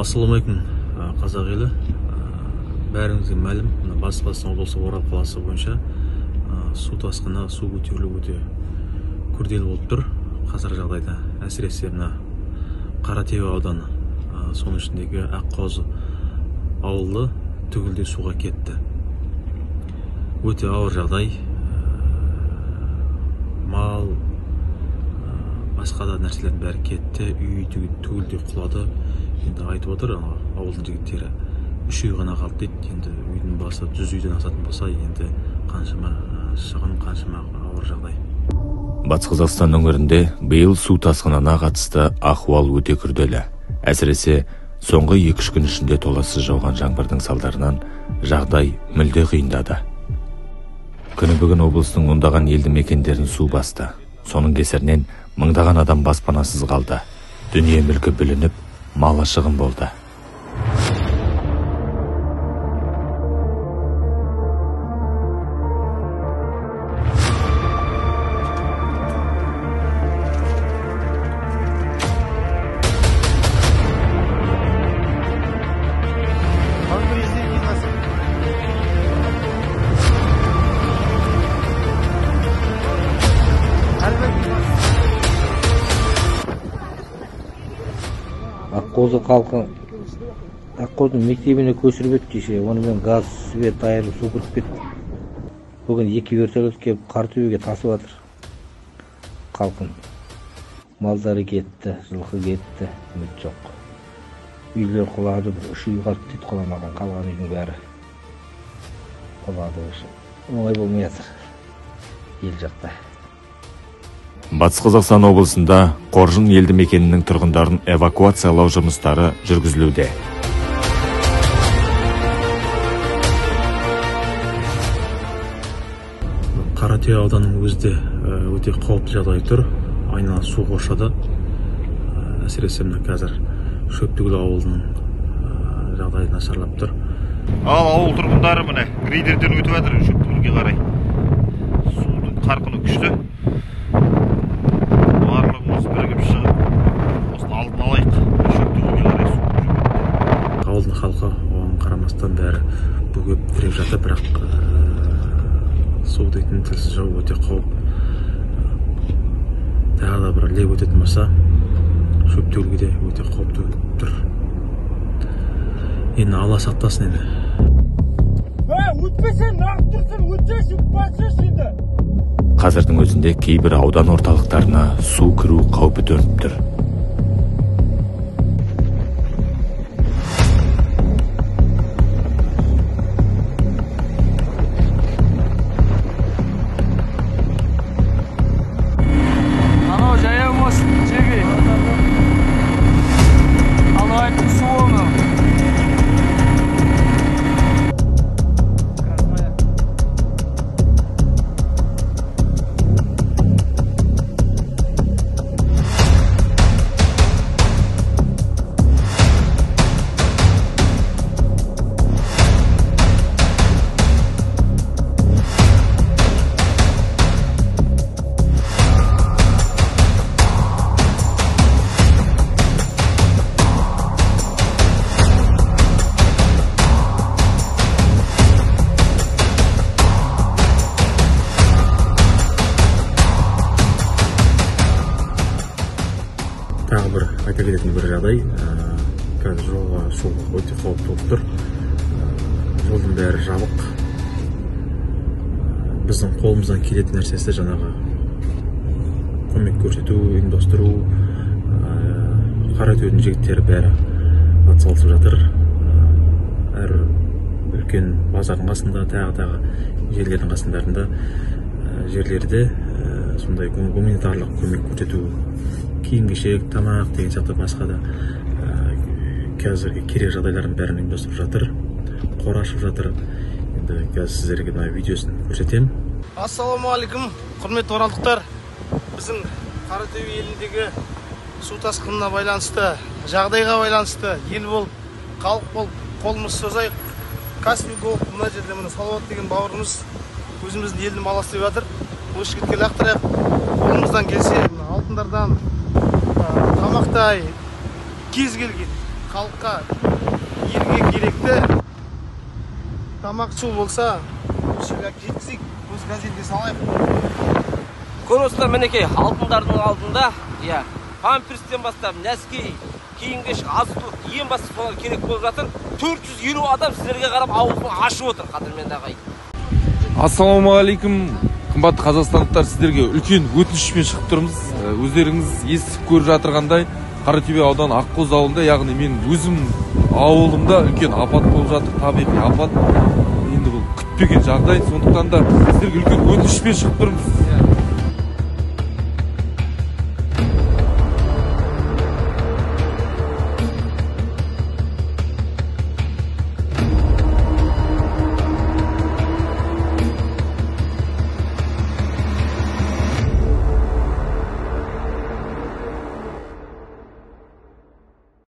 Ассалаумалейкум, қазақ елі. Бәріңізге мәлім, Батыс Қазақстан облысы Орал қаласы бойынша су тасқыны, су көтерілу өте күрделі болып тұр. Қазір жағдайда әсіресе мына Қаратөбе ауданы, соның ішіндегі Аққозы ауылы түгелдей суға кетті. Өте ауыр жағдай. Мал, басқа да нәрселердің бәрі кетті, үй түгелдей құлады. Енді айтып отыр ауылдың жігіттері, 3 үй ғана қалды дейді. Енді үйдің басы 100 үйден асатын болса, енді қаншама шығын, қаншама ауыр жағдай. Батыс Қазақстан өңірінде биыл су тасқынына қатысты ахуал өте күрделі. Әсіресе соңғы 2-3 күн ішінде толассыз жауған жаңбырдың салдарынан жағдай мүлде қиындады. Күні бүгін облыстың ондаған елді мекендерін су басты. Соның кесірінен мыңдаған адам баспанасыз қалды. Дүние мүлкі бүлініп, малы шығын болды. Аққозы халқы Аққозының мектебіне көшіріп өтті кеше. Онымен газ, свет айырылып су кіріп кетті. Бүгін 2 вертолет келіп Қаратөбеге тасып жатыр халқын. Малдары кетті, жылқы кетті, үміт жоқ. Үйлер құлады, 3 үй қалды дейді, құламаған, қалған үйдің бәрі құлады. Оңай болмай жатыр ел жақта. Батыс Қазақстан облысында Қоржын елді мекенінің тұрғындарын эвакуациялау жұмыстары жүргізілуде. Қаратөбе ауданының өзінде өте қауіпті жағдай тұр. Айнала су қоршады. Әсіресе мына қазір Шөптігіл ауылының жағдайы нашарлап тұр. Ауыл тұрғындары міне грейдерден өтіп жатыр Шөптігілге қарай. Судың қарқыны күшті. Барлығымыз бірігіп шығып, осыны алдын алайық. Шөптігілге қарай су жүріп. Ауылдың халқы оған қарамастан бәрі бөгеп тіреп жатыр, бірақ су дейтін тілсіз жау өте қауіп. Тағы да бір леп өтетін болса, Шөптігілге де өте қауіпті тұр. Енді Алла сақтасын енді. Өтпесен, нағып тұрсын, өтсеші, өтпесеші енді. Қазірдің өзінде кейбір аудан орталықтарына су кіру қаупі төніп тұр. Тағы бір айта кететін бір жағдай, қазір жолға шығуға өте қауіпті болып тұр. Жолдың бәрі жабық. Біздің қолымыздан келетін нәрсесі жаңағы көмек көрсету, ұйымдастыру. Қаратөбенің жігіттері бәрі атсалысып жатыр. Әр үлкен базардың қасында, тағы жерлердің қасындарында жерлерде сондай гуманитарлық көмек көрсету, киім-кешек, тамақ деген сияқты басқа да қазіргі керек жағдайлардың бәрін ұйымдастырып жатыр, қор ашып жатыр. Енді қазір сіздерге мына видеосын көрсетем. Ассалаумалейкум, құрметті оралдықтар. Біздің Қаратөбе еліндегі су тасқынына байланысты, жағдайға байланысты ел болып, халық болып, қолымыз созайық. Каспий болып, мына жерде мына Салауат деген бауырымыз өзіміздің елдің баласы деп жатыр. Бұл жігітке лақтырайық. Қолымыздан келсе, алтындардан, тамақтай, кез келген халыққа елге керекті тамақ су болса осы жерге жеткізейік, осы газетке салайық. Көресіздер, мінекей алтындардың алдында, памперстен бастап нәски, киім-кешек, азық-түлік ең басты солар керек болып жатыр. 450 адам сіздерге қарап аузын ашып отыр, қадірменді ағайын. Ассалаумағалейкум, қымбатты қазақстандықтар, сіздерге үлкен өтінішпен шығып тұрмыз. Өздеріңіз естіп көріп жатырғандай, Қаратөбе ауданы Аққозы ауылында, яғни мен өзім ауылымда үлкен апат болып жатыр, табиғи апат. Енді бұл күтпеген жағдай, сондықтан да сіздерге үлкен өтінішпен шығып тұрмыз.